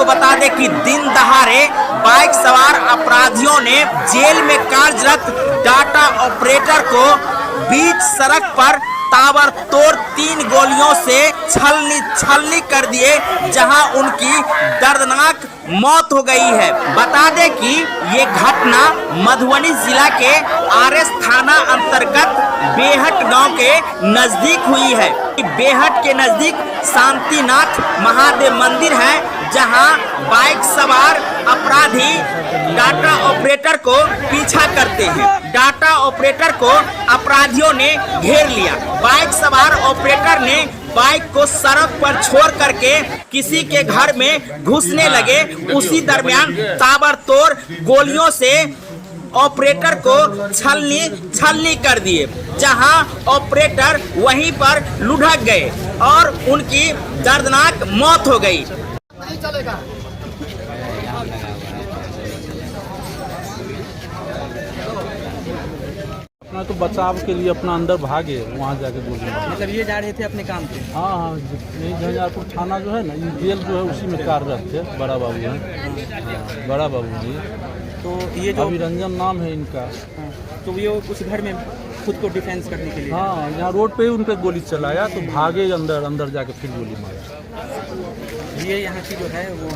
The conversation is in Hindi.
बता दें कि दिन दहाड़े बाइक सवार अपराधियों ने जेल में कार्यरत डाटा ऑपरेटर को बीच सड़क पर ताबड़तोड़ 3 गोलियों से छलनी कर दिए, जहां उनकी दर्दनाक मौत हो गई है। बता दें कि ये घटना मधुबनी जिला के आरएस थाना अंतर्गत बेहट गांव के नजदीक हुई है। बेहट के नजदीक शांतिनाथ महादेव मंदिर है, जहां बाइक सवार अपराधी डाटा ऑपरेटर को पीछा करते हैं। डाटा ऑपरेटर को अपराधियों ने घेर लिया। बाइक सवार ऑपरेटर ने बाइक को सड़क पर छोड़ करके किसी के घर में घुसने लगे। उसी दरमियान ताबड़तोड़ गोलियों से ऑपरेटर को छलनी कर दिए, जहां ऑपरेटर वहीं पर लुढ़क गए और उनकी दर्दनाक मौत हो गई। नहीं चलेगा। अपना तो बचाव के लिए अपना अंदर भागे, वहाँ जाके गोली मारे। मतलब ये जा रहे थे अपने काम पे? हाँ, यही झंझारपुर थाना जो है ना, ये जेल जो है उसी में कार्यरत थे। बड़ा बाबू हैं, बड़ा बाबू जी। तो ये जो अभिरंजन नाम है इनका। तो ये उस घर में खुद को डिफेंस करने के लिए? हाँ, यहाँ रोड पे ही उन पे गोली चलाया, तो भागे अंदर जाके फिर गोली मारा। ये यहाँ की जो है वो